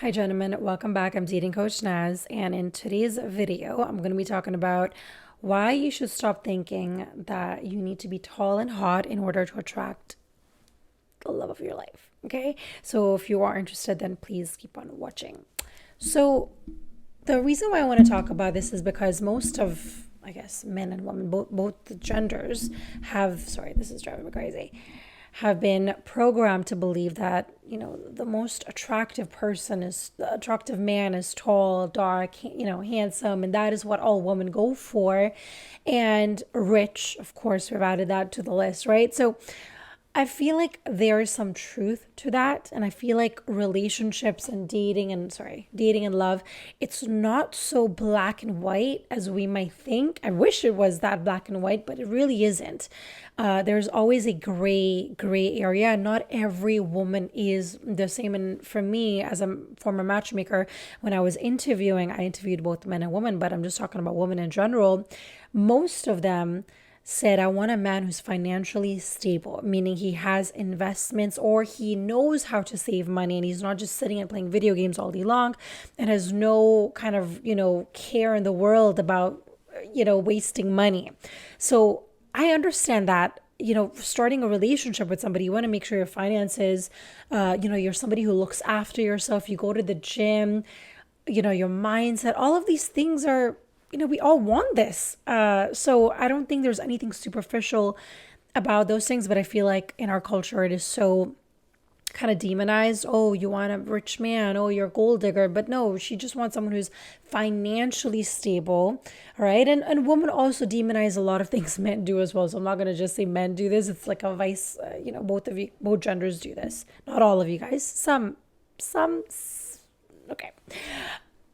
Hi, gentlemen. Welcome back. I'm dating coach Naz, and in today's video, I'm going to be talking about why you should stop thinking that you need to be tall and hot in order to attract the love of your life. Okay, so if you are interested, then please keep on watching. So, the reason why I want to talk about this is because most of, I guess, men and women, both the genders, have, sorry, this is driving me crazy, have been programmed to believe that, the most the attractive man is tall, dark, handsome, and that is what all women go for. And rich, of course, we've added that to the list, right? So I feel like there is some truth to that. And I feel like relationships and dating and love, it's not so black and white as we might think. I wish it was that black and white, but it really isn't. There's always a gray area. Not every woman is the same. And for me, as a former matchmaker, when I was interviewing, I interviewed both men and women, but I'm just talking about women in general. Most of them said, I want a man who's financially stable, meaning he has investments or he knows how to save money and he's not just sitting and playing video games all day long and has no kind of, care in the world about, wasting money. So I understand that. Starting a relationship with somebody, you want to make sure your finances, you're somebody who looks after yourself, you go to the gym, your mindset, all of these things are, we all want this. So I don't think there's anything superficial about those things, but I feel like in our culture, it is so kind of demonized. Oh, you want a rich man. Oh, you're a gold digger. But no, she just wants someone who's financially stable. All right. And women also demonize a lot of things men do as well. So I'm not going to just say men do this. It's like a vice, both genders do this. Not all of you guys. Some, okay.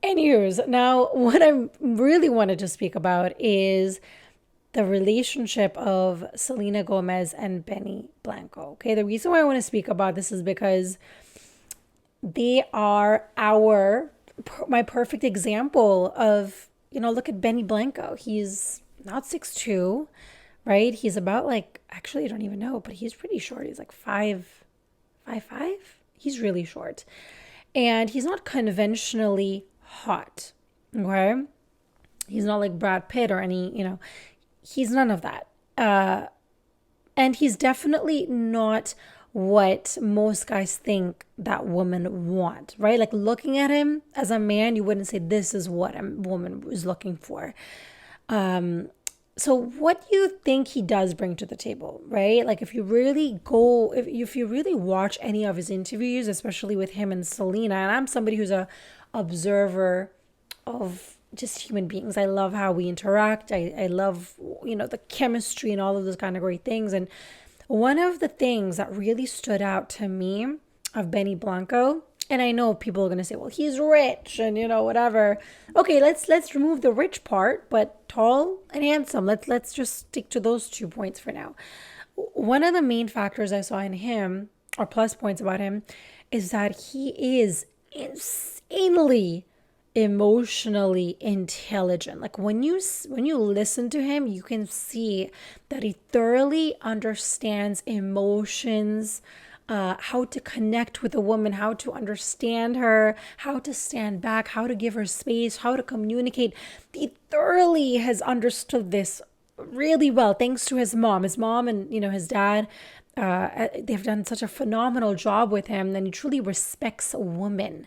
Anywho's, now what I really wanted to speak about is the relationship of Selena Gomez and Benny Blanco. Okay, the reason why I want to speak about this is because they are my perfect example of, look at Benny Blanco. He's not 6'2", right? He's about like, actually I don't even know, but he's pretty short. He's like 5'5". He's really short. And he's not conventionally hot. Okay. He's not like Brad Pitt or he's none of that. And he's definitely not what most guys think that women want, right? Like looking at him as a man, you wouldn't say this is what a woman is looking for. So what do you think he does bring to the table, right? Like if you really watch any of his interviews, especially with him and Selena, and I'm somebody who's a observer of just human beings. I love how we interact. I love, the chemistry and all of those kind of great things. And one of the things that really stood out to me of Benny Blanco, and I know people are going to say, well, he's rich and, whatever. Okay, let's remove the rich part, but tall and handsome. Let's just stick to those 2 points for now. One of the main factors I saw in him, or plus points about him, is that he is insanely emotionally intelligent. Like when you listen to him, you can see that he thoroughly understands emotions, how to connect with a woman, how to understand her, how to stand back, how to give her space, how to communicate. He thoroughly has understood this really well, thanks to his mom. His mom and his dad, they've done such a phenomenal job with him, and he truly respects a woman.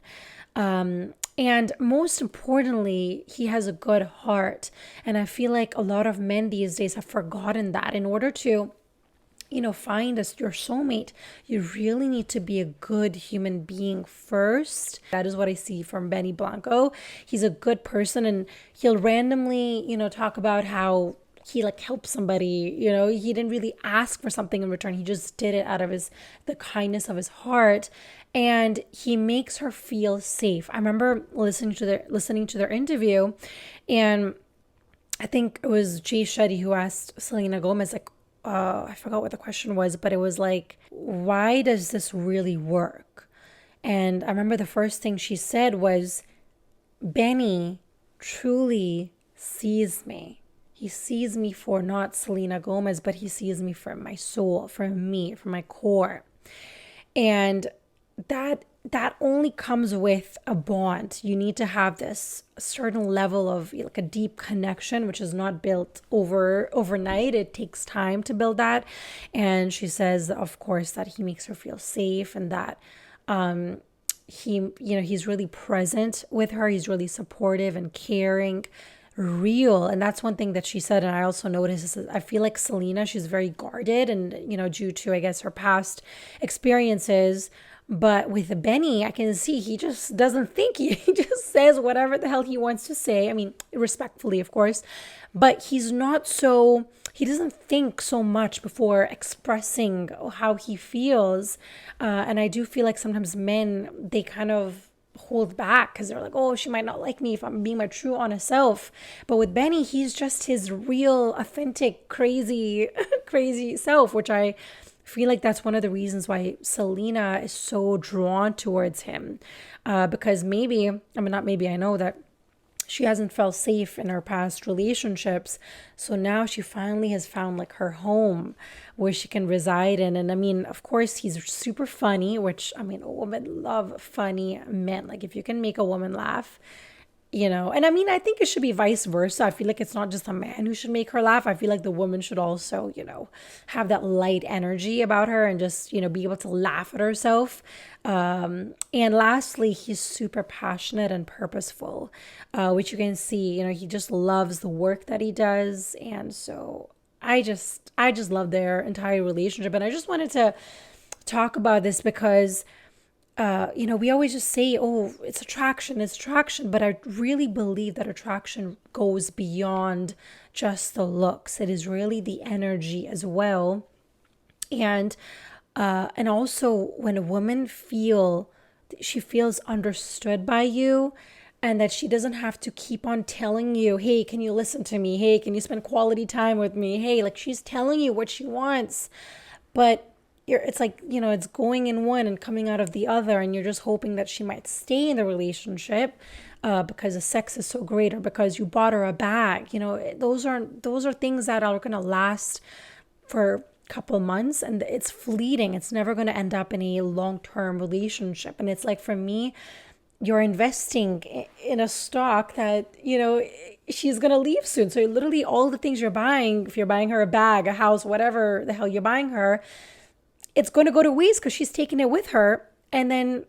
And most importantly, he has a good heart. And I feel like a lot of men these days have forgotten that. In order to, find your soulmate, you really need to be a good human being first. That is what I see from Benny Blanco. He's a good person, and he'll randomly, talk about how he like helped somebody, he didn't really ask for something in return. He just did it out of the kindness of his heart. And he makes her feel safe. I remember listening to their interview, and I think it was Jay Shetty who asked Selena Gomez, like, I forgot what the question was, but it was like, why does this really work? And I remember the first thing she said was, Benny truly sees me. He sees me for not Selena Gomez, but he sees me for my soul, for me, for my core. And that only comes with a bond. You need to have this certain level of like a deep connection, which is not built overnight. It takes time to build that. And she says, of course, that he makes her feel safe, and that he's really present with her. He's really supportive and caring, real. And that's one thing that she said. And I also noticed is I feel like Selena, she's very guarded, and due to, I guess, her past experiences. But with Benny, I can see he just doesn't think. He just says whatever the hell he wants to say. I mean, respectfully, of course, but he doesn't think so much before expressing how he feels. And I do feel like sometimes men, they kind of hold back because they're like, oh, she might not like me if I'm being my true honest self. But with Benny, he's just his real, authentic, crazy, crazy self, which I feel like that's one of the reasons why Selena is so drawn towards him. Because I know that she hasn't felt safe in her past relationships. So now she finally has found like her home where she can reside in. And I mean, of course, he's super funny, which a woman love funny men. Like if you can make a woman laugh, and I mean, I think it should be vice versa. I feel like it's not just a man who should make her laugh. I feel like the woman should also, have that light energy about her and just, be able to laugh at herself. And lastly, he's super passionate and purposeful, which you can see, he just loves the work that he does. And so I just love their entire relationship. And I just wanted to talk about this because we always just say, oh, it's attraction, but I really believe that attraction goes beyond just the looks. It is really the energy as well. And also when a woman feels understood by you, and that she doesn't have to keep on telling you, hey, can you listen to me? Hey, can you spend quality time with me? Hey, like she's telling you what she wants, but it's like, it's going in one and coming out of the other, and you're just hoping that she might stay in the relationship because the sex is so great, or because you bought her a bag. Those are things that are going to last for a couple months, and it's fleeting. It's never going to end up in a long-term relationship. And it's like, for me, you're investing in a stock that, she's going to leave soon. So literally all the things you're buying, if you're buying her a bag, a house, whatever the hell you're buying her, it's going to go to waste because she's taking it with her. And then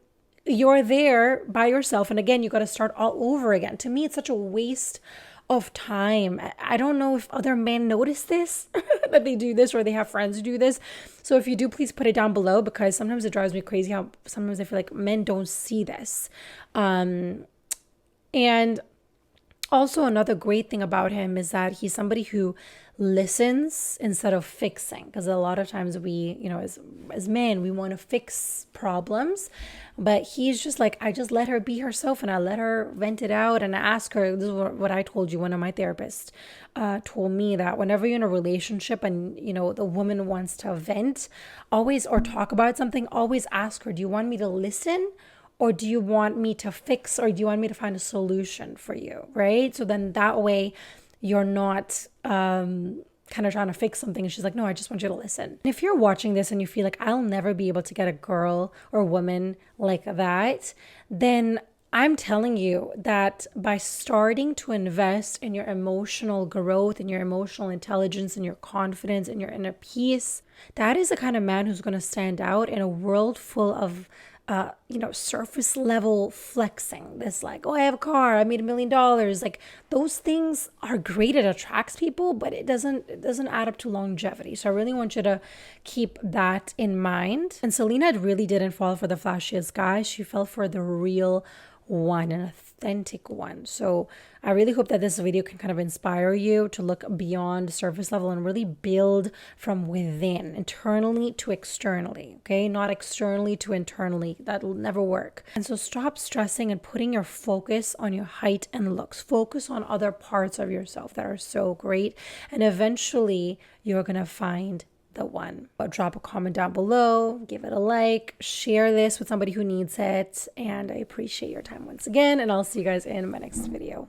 you're there by yourself. And again, you got to start all over again. To me, it's such a waste of time. I don't know if other men notice this, that they do this, or they have friends who do this. So if you do, please put it down below, because sometimes it drives me crazy how sometimes I feel like men don't see this. And also another great thing about him is that he's somebody who listens instead of fixing, because a lot of times we, as men, we want to fix problems, but he's just like, I just let her be herself, and I let her vent it out, and I ask her. This is what I told you. One of my therapists told me that whenever you're in a relationship and the woman wants to vent, always, or talk about something, always ask her, do you want me to listen, or do you want me to fix, or do you want me to find a solution for you, right? So then that way you're not kind of trying to fix something. And she's like, no, I just want you to listen. And if you're watching this and you feel like, I'll never be able to get a girl or woman like that, then I'm telling you that by starting to invest in your emotional growth, in your emotional intelligence, in your confidence, in your inner peace, that is the kind of man who's going to stand out in a world full of surface level flexing. This like, oh, I have a car, I made $1 million. Like, those things are great. It attracts people, but it doesn't add up to longevity. So I really want you to keep that in mind. And Selena really didn't fall for the flashiest guy. She fell for the real one, an authentic one. So I really hope that this video can kind of inspire you to look beyond surface level and really build from within, internally to externally, okay? Not externally to internally. That'll never work. And so stop stressing and putting your focus on your height and looks. Focus on other parts of yourself that are so great, and eventually you're gonna find the one. But drop a comment down below, give it a like, share this with somebody who needs it, and I appreciate your time once again, and I'll see you guys in my next video.